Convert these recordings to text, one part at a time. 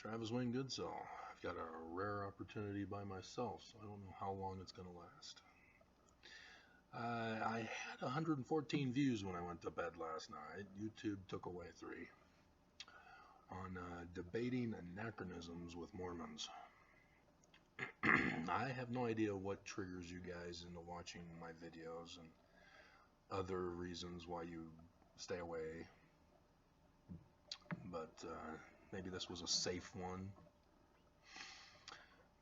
Travis Wayne Goodsoul. I've got a rare opportunity by myself, so I don't know how long it's going to last. I had 114 views when I went to bed last night. YouTube took away 3 on debating anachronisms with Mormons. I have no idea what triggers you guys into watching my videos and other reasons why you stay away, but maybe this was a safe one.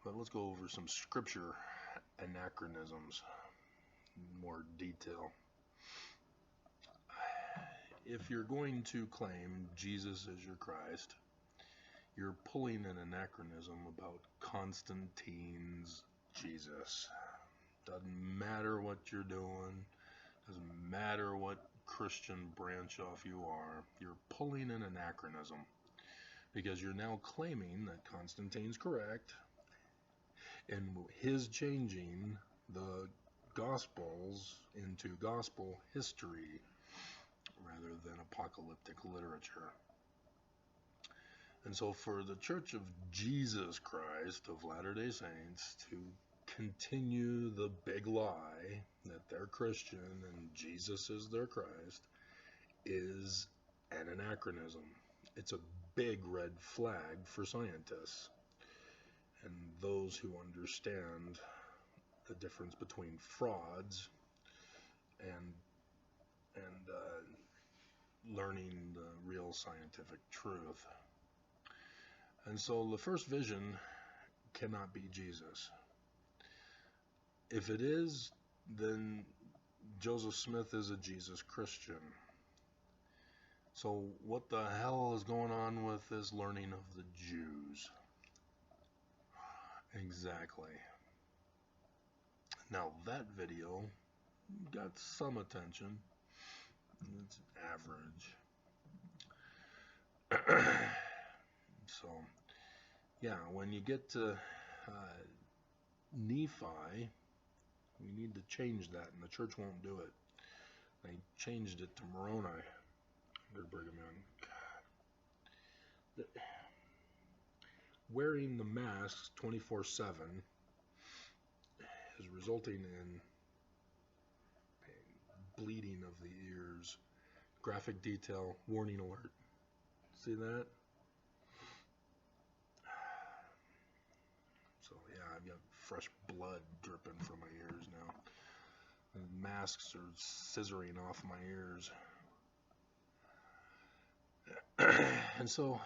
But let's go over some scripture anachronisms in more detail. If you're going to claim Jesus is your Christ, you're pulling an anachronism about Constantine's Jesus. Doesn't matter what you're doing, doesn't matter what Christian branch off you are, you're pulling an anachronism because you're now claiming that Constantine's correct and his changing the Gospels into gospel history rather than apocalyptic literature. And so for the Church of Jesus Christ of Latter-day Saints to continue the big lie that they're Christian and Jesus is their Christ is an anachronism. It's a big red flag for scientists and those who understand the difference between frauds and learning the real scientific truth. And so the first vision cannot be Jesus. If it is, then Joseph Smith is a Jesus Christian. So what the hell is going on with this learning of the Jews? Exactly. Now that video got some attention. It's average. So, yeah, when you get to Nephi, we need to change that, and the church won't do it. They changed it to Moroni under Brigham Young. Wearing the masks 24/7 is resulting in bleeding of the ears. Graphic detail, warning alert. See that? So yeah, I've got fresh blood dripping from my ears now. The masks are scissoring off my ears. And so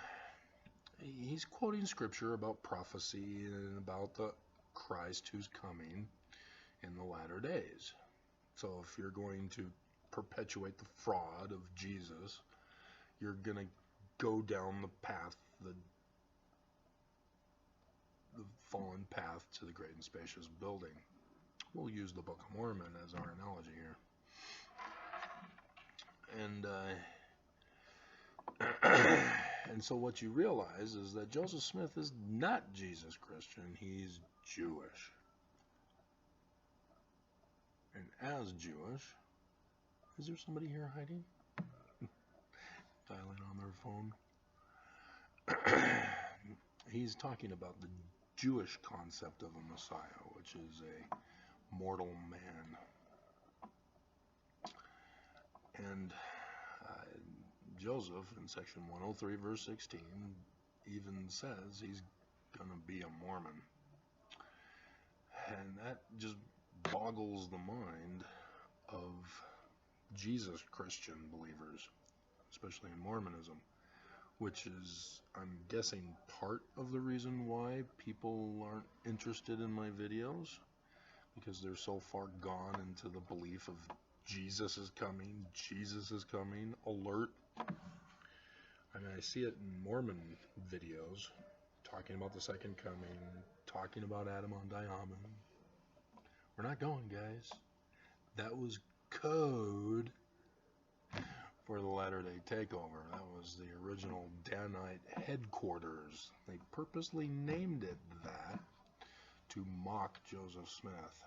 he's quoting scripture about prophecy and about the Christ who's coming in the latter days. So if you're going to perpetuate the fraud of Jesus, you're going to go down the path, the fallen path to the great and spacious building. We'll use the Book of Mormon as our analogy here. And so what you realize is that Joseph Smith is not Jesus Christian, he's Jewish. And as Jewish, is there somebody here hiding? Dialing on their phone. He's talking about the Jewish concept of a Messiah, which is a mortal man. And Joseph in section 103 verse 16 even says he's going to be a Mormon. And that just boggles the mind of Jesus Christian believers, especially in Mormonism, which is, I'm guessing, part of the reason why people aren't interested in my videos, because they're so far gone into the belief of Jesus is coming, alert. I mean, I see it in Mormon videos, talking about the second coming, talking about Adam on Diamond. We're not going, guys. That was code for the Latter-day Takeover. That was the original Danite headquarters. They purposely named it that to mock Joseph Smith.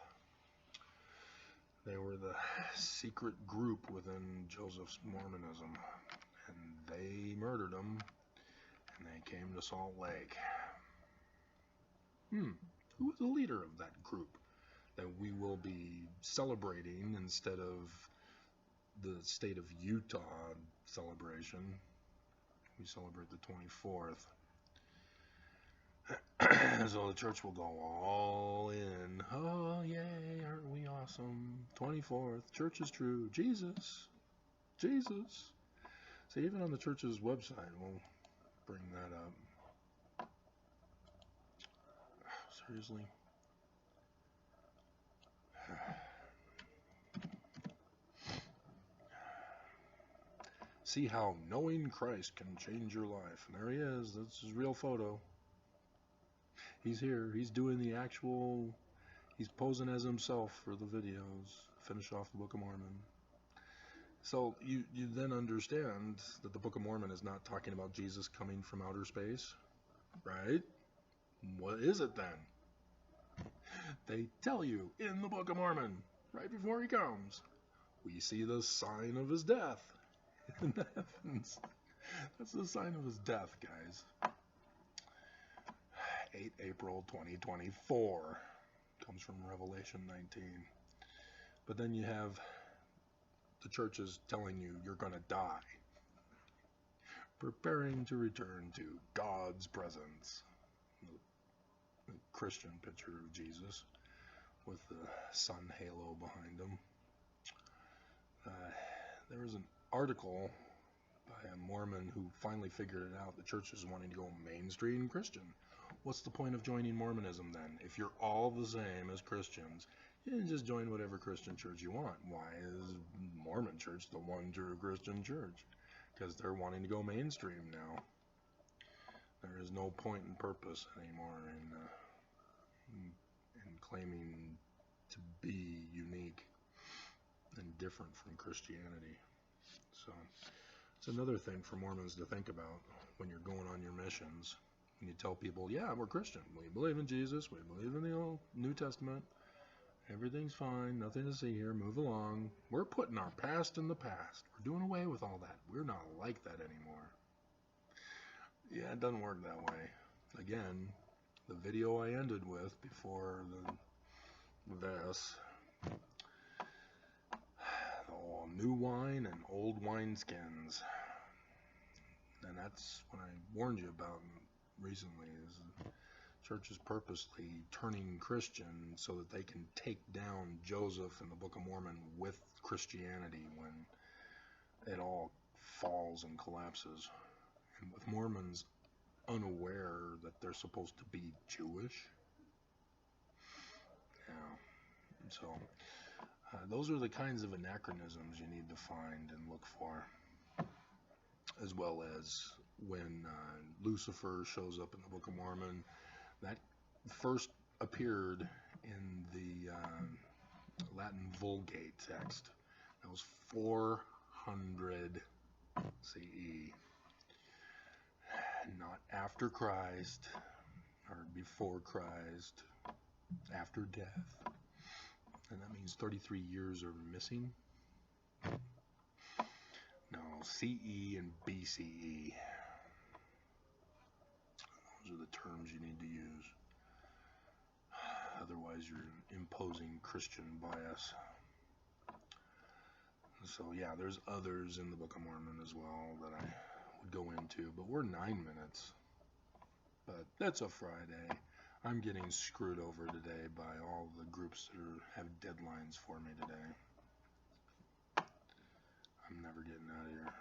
They were the secret group within Joseph's Mormonism, and they murdered him, and they came to Salt Lake. Who was the leader of that group that we will be celebrating instead of the state of Utah celebration? We celebrate the 24th. So the church will go all in. Oh, yay, aren't we awesome? 24th, church is true. Jesus. Jesus. See, even on the church's website, we'll bring that up. Seriously? See how knowing Christ can change your life. And there he is. That's his real photo. He's here. He's doing the actual... He's posing as himself for the videos. Finish off the Book of Mormon. So you then understand that the Book of Mormon is not talking about Jesus coming from outer space. Right? What is it then? They tell you in the Book of Mormon, right before he comes, we see the sign of his death in the heavens. That's the sign of his death, guys. 8 April 2024 comes from Revelation 19. But then you have the churches telling you you're going to die, preparing to return to God's presence. The Christian picture of Jesus with the sun halo behind him. There was an article by a Mormon who finally figured it out. The church is wanting to go mainstream Christian. What's the point of joining Mormonism then? If you're all the same as Christians, you can just join whatever Christian church you want. Why is Mormon church the one true Christian church? Because they're wanting to go mainstream now. There is no point and purpose anymore in claiming to be unique and different from Christianity. So it's another thing for Mormons to think about when you're going on your missions. When you tell people, yeah, we're Christian. We believe in Jesus. We believe in the Old New Testament. Everything's fine. Nothing to see here. Move along. We're putting our past in the past. We're doing away with all that. We're not like that anymore. Yeah, it doesn't work that way. Again, the video I ended with before this, new wine and old wineskins. And that's what I warned you about recently, is the church is purposely turning Christian so that they can take down Joseph in the Book of Mormon with Christianity when it all falls and collapses. And with Mormons unaware that they're supposed to be Jewish. Yeah. So those are the kinds of anachronisms you need to find and look for. As well as when Lucifer shows up in the Book of Mormon, that first appeared in the Latin Vulgate text. That was 400 CE. Not after Christ, or before Christ, after death. And that means 33 years are missing. No, CE and BCE. Those are the terms you need to use. Otherwise, you're imposing Christian bias. So yeah, there's others in the Book of Mormon as well that I would go into, but we're 9 minutes. But that's a Friday. I'm getting screwed over today by all the groups that have deadlines for me today. I'm never getting out of here.